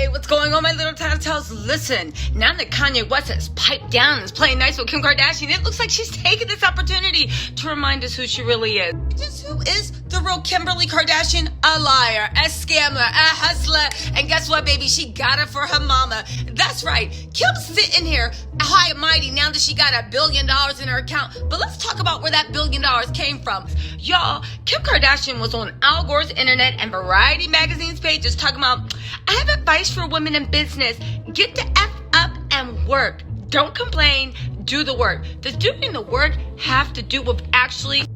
Hey, what's going on, my little tattletales? Listen, now that Kanye West has piped down and is playing nice with Kim Kardashian, it looks like she's taking this opportunity to remind us who she really is. Just who is the real Kimberly Kardashian? A liar, a scammer, a hustler, and guess what, baby? She got it for her mama. That's right, Kim's sitting here high and mighty now that she got $1 billion in her account. But let's talk about where that $1 billion came from. Y'all, Kim Kardashian was on Al Gore's internet and Variety magazine's pages talking about, I have advice for women in business. Get the F up and work. Don't complain, do the work. Does doing the work have to do with actually...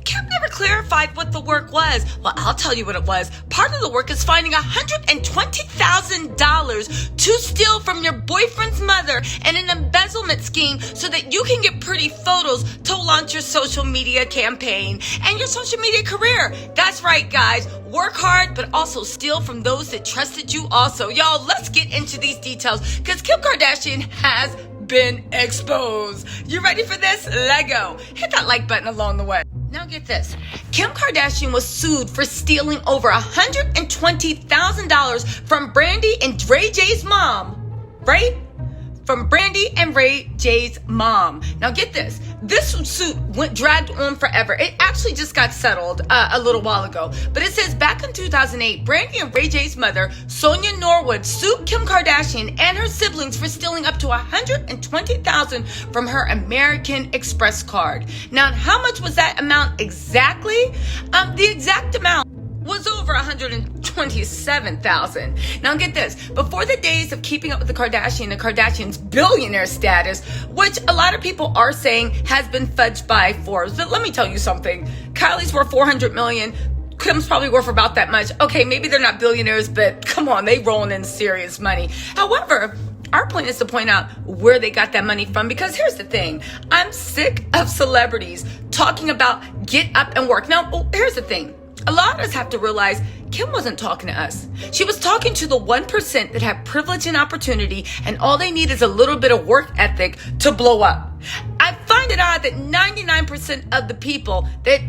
Kim never clarified what the work was. Well, I'll tell you what it was. Part of the work is finding $120,000 to steal from your boyfriend's mother in an embezzlement scheme so that you can get pretty photos to launch your social media campaign and your social media career. That's right, guys. Work hard, but also steal from those that trusted you also. Y'all, let's get into these details because Kim Kardashian has been exposed. You ready for this? Let go. Hit that like button along the way. Now get this. Kim Kardashian was sued for stealing over $120,000 from Brandy and Ray J's mom, right? From Brandy and Ray J's mom. Now get this. This suit dragged on forever. It actually just got settled a little while ago. But it says back in 2008, Brandy and Ray J's mother, Sonia Norwood, sued Kim Kardashian and her siblings for stealing up to $120,000 from her American Express card. Now, how much was that amount exactly? The exact amount was over $127,000. Now get this, before the days of keeping up with the Kardashians' billionaire status, which a lot of people are saying has been fudged by Forbes. But let me tell you something. Kylie's worth $400 million. Kim's probably worth about that much. Okay, maybe they're not billionaires, but come on, they rolling in serious money. However, our point is to point out where they got that money from, because here's the thing. I'm sick of celebrities talking about get up and work. Now, here's the thing. A lot of us have to realize Kim wasn't talking to us. She was talking to the 1% that have privilege and opportunity, and all they need is a little bit of work ethic to blow up. I find it odd that 99% of the people that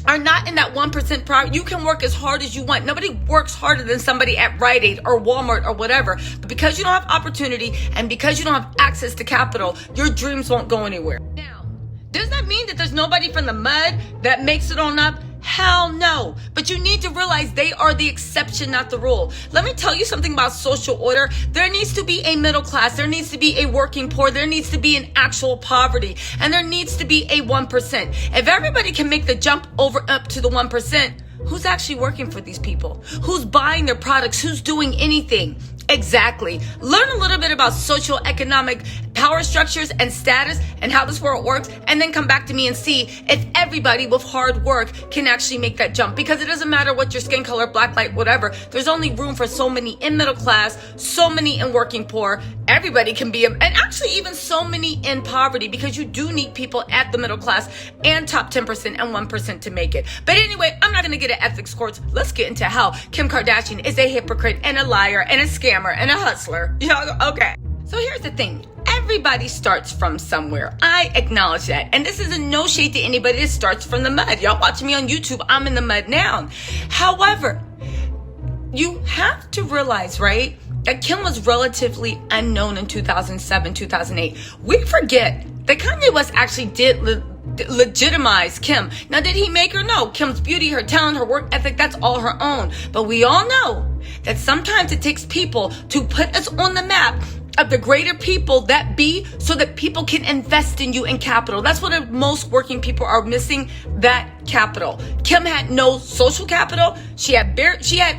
are not in that 1% problem, you can work as hard as you want. Nobody works harder than somebody at Rite Aid or Walmart or whatever. But because you don't have opportunity and because you don't have access to capital, your dreams won't go anywhere. Now, does that mean that there's nobody from the mud that makes it on up? Hell no. But you need to realize they are the exception, not the rule. Let me tell you something about social order. There needs to be a middle class. There needs to be a working poor. There needs to be an actual poverty. And there needs to be a 1%. If everybody can make the jump over up to the 1%, who's actually working for these people? Who's buying their products? Who's doing anything? Exactly. Learn a little bit about social economic power structures and status and how this world works, and then come back to me and see if everybody with hard work can actually make that jump. Because it doesn't matter what your skin color, black, light, whatever. There's only room for so many in middle class, so many in working poor. Everybody can be, and actually even so many in poverty, because you do need people at the middle class and top 10% and 1% to make it. But anyway, I'm not going to get an ethics course. Let's get into how Kim Kardashian is a hypocrite and a liar and a scammer and a hustler. Okay. So here's the thing. Everybody starts from somewhere. I acknowledge that. And this is a no shade to anybody that starts from the mud. Y'all watching me on YouTube, I'm in the mud now. However, you have to realize, right, that Kim was relatively unknown in 2007, 2008. We forget that Kanye West actually did legitimize Kim. Now, did he make her? No. Kim's beauty, her talent, her work ethic, that's all her own. But we all know that sometimes it takes people to put us on the map of the greater people that be, so that people can invest in you in capital. That's what most working people are missing, that capital. Kim had no social capital. She had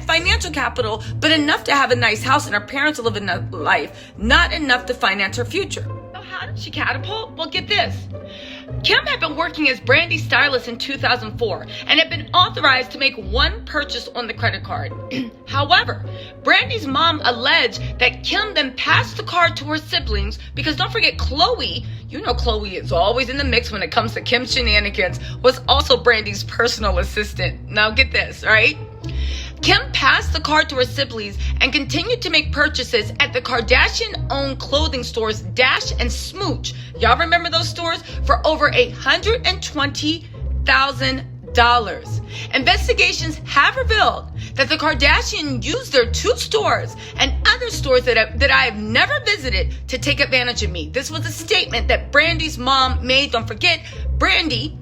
financial capital, but enough to have a nice house and her parents to live a life, not enough to finance her future. So how did she catapult? Well, get this. Kim had been working as Brandy's stylist in 2004 and had been authorized to make one purchase on the credit card. However, Brandy's mom alleged that Kim then passed the card to her siblings, because don't forget, Khloe, you know Khloe is always in the mix when it comes to Kim shenanigans, was also Brandy's personal assistant. Now get this, right? Kim passed the card to her siblings and continued to make purchases at the Kardashian-owned clothing stores Dash and Smooch. Y'all remember those stores? For over $120,000. Investigations have revealed that the Kardashians used their 2 stores and other stores that I have never visited to take advantage of me. This was a statement that Brandy's mom made. Don't forget, Brandy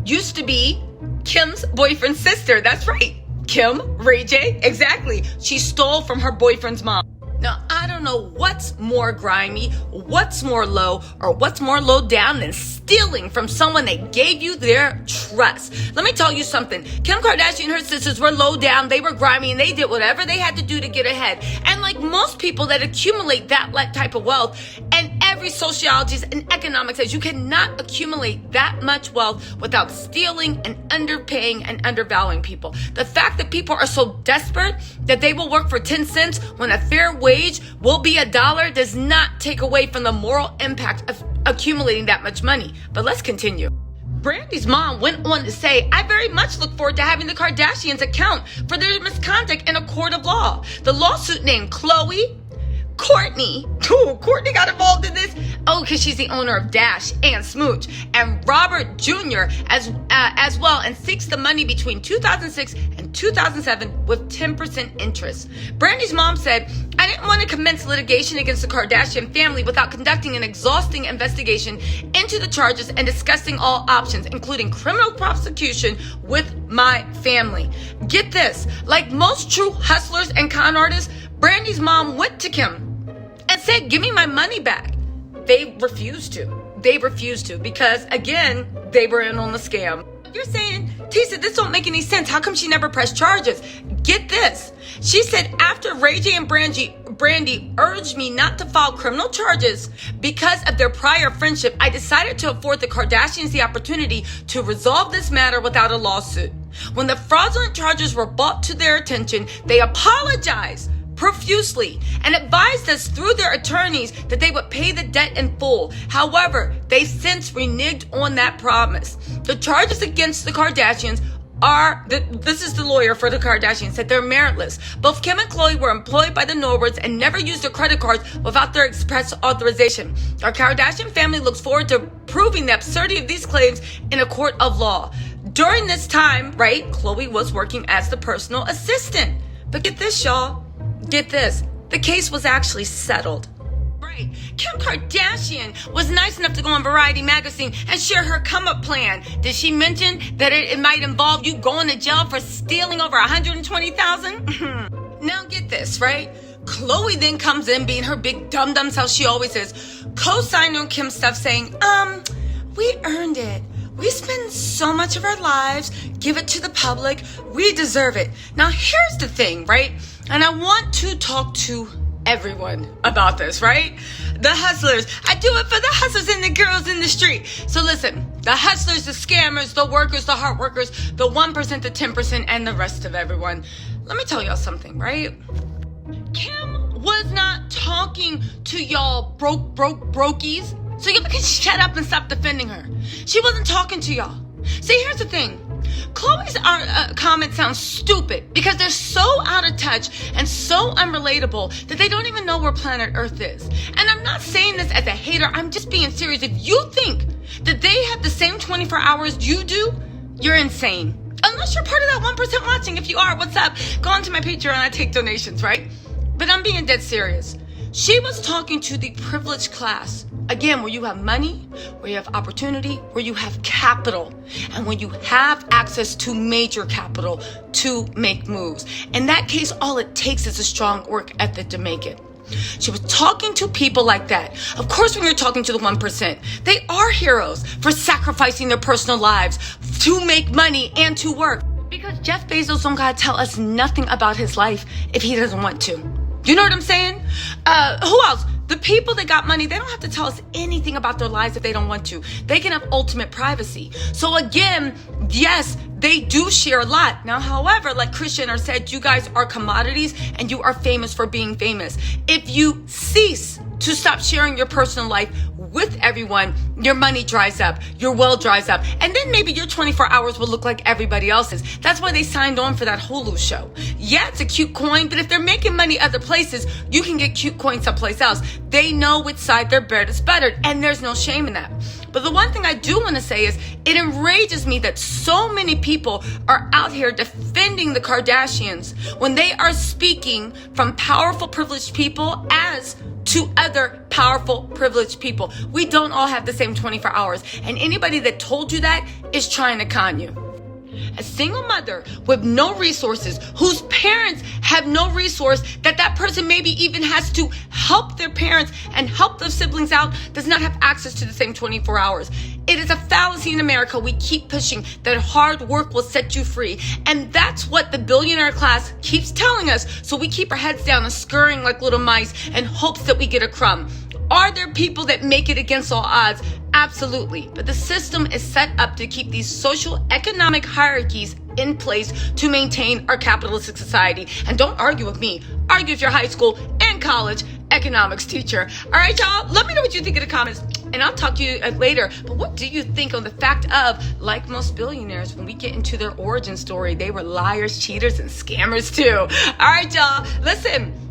used to be Kim's boyfriend's sister. That's right. Kim, Ray J, exactly. She stole from her boyfriend's mom. Now, I don't know what's more grimy, what's more low, or what's more low down than stealing from someone that gave you their trust. Let me tell you something. Kim Kardashian and her sisters were low down, they were grimy, and they did whatever they had to do to get ahead. And like most people that accumulate that type of wealth, and every sociologist and economics says you cannot accumulate that much wealth without stealing and underpaying and undervaluing people. The fact that people are so desperate that they will work for 10 cents when a fair wage will be $1 does not take away from the moral impact of accumulating that much money. But let's continue. Brandy's mom went on to say, I very much look forward to having the Kardashians account for their misconduct in a court of law. The lawsuit named Khloe, Courtney got involved in this. Oh, because she's the owner of Dash and Smooch, and Robert Jr. as well, and seeks the money between 2006 and 2007 with 10% interest. Brandy's mom said, I didn't want to commence litigation against the Kardashian family without conducting an exhausting investigation into the charges and discussing all options, including criminal prosecution with my family. Get this, like most true hustlers and con artists, Brandy's mom went to Kim and said, give me my money back. They refused to because, again, they were in on the scam. You're saying, Tisa, this don't make any sense. How come she never pressed charges? Get this. She said, after Ray J and Brandy urged me not to file criminal charges because of their prior friendship, I decided to afford the Kardashians the opportunity to resolve this matter without a lawsuit. When the fraudulent charges were brought to their attention, they apologized profusely and advised us through their attorneys that they would pay the debt in full. However, they've since reneged on that promise. The charges against the Kardashians this is the lawyer for the Kardashians, said they're meritless. Both Kim and Khloe were employed by the Norwoods and never used their credit cards without their express authorization. Our Kardashian family looks forward to proving the absurdity of these claims in a court of law. During this time, right, Khloe was working as the personal assistant. But get this, y'all. Get this. The case was actually settled. Right. Kim Kardashian was nice enough to go on Variety magazine and share her come-up plan. Did she mention that it might involve you going to jail for stealing over $120,000? Now get this, right? Khloe then comes in being her big dum-dum self she always is, co-signing on Kim's stuff saying, we earned it. We spend so much of our lives, give it to the public, we deserve it. Now here's the thing, right? And I want to talk to everyone about this, right? The hustlers. I do it for the hustlers and the girls in the street. So listen, the hustlers, the scammers, the workers, the hard workers, the 1%, the 10%, and the rest of everyone. Let me tell y'all something, right? Kim was not talking to y'all brokies. So you can shut up and stop defending her. She wasn't talking to y'all. See, here's the thing. Khloe's comments sound stupid because they're so out of touch and so unrelatable that they don't even know where planet Earth is. And I'm not saying this as a hater. I'm just being serious. If you think that they have the same 24 hours you do, you're insane. Unless you're part of that 1% watching. If you are, what's up? Go on to my Patreon. I take donations, right? But I'm being dead serious. She was talking to the privileged class. Again, where you have money, where you have opportunity, where you have capital, and when you have access to major capital to make moves. In that case, all it takes is a strong work ethic to make it. She was talking to people like that. Of course, when you're talking to the 1%, they are heroes for sacrificing their personal lives to make money and to work. Because Jeff Bezos don't gotta tell us nothing about his life if he doesn't want to. You know what I'm saying? Who else? The people that got money, they don't have to tell us anything about their lives if they don't want to. They can have ultimate privacy. So again, yes, they do share a lot. Now, however, like Kris Jenner said, you guys are commodities and you are famous for being famous. If you cease to stop sharing your personal life with everyone, your money dries up, your well dries up, and then maybe your 24 hours will look like everybody else's. That's why they signed on for that Hulu show. Yeah, it's a cute coin, but if they're making money other places, you can get cute coins someplace else. They know which side their bread is buttered, and there's no shame in that. But the one thing I do want to say is it enrages me that so many people are out here defending the Kardashians when they are speaking from powerful, privileged people as to other powerful, privileged people. We don't all have the same 24 hours. And anybody that told you that is trying to con you. A single mother with no resources, whose parents have no resource, that person maybe even has to help their parents and help their siblings out, does not have access to the same 24 hours. It is a fallacy in America. We keep pushing that hard work will set you free. And that's what the billionaire class keeps telling us. So we keep our heads down and scurrying like little mice in hopes that we get a crumb. Are there people that make it against all odds? Absolutely. But the system is set up to keep these social economic hierarchies in place to maintain our capitalistic society. And don't argue with me. Argue with your high school and college economics teacher. All right, y'all? Let me know what you think in the comments. And I'll talk to you later. But what do you think on the fact of, like most billionaires, when we get into their origin story, they were liars, cheaters, and scammers too. All right, y'all. Listen.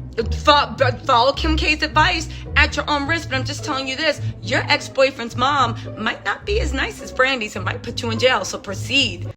Follow Kim K's advice at your own risk, but I'm just telling you this: your ex-boyfriend's mom might not be as nice as Brandy's and might put you in jail, so proceed.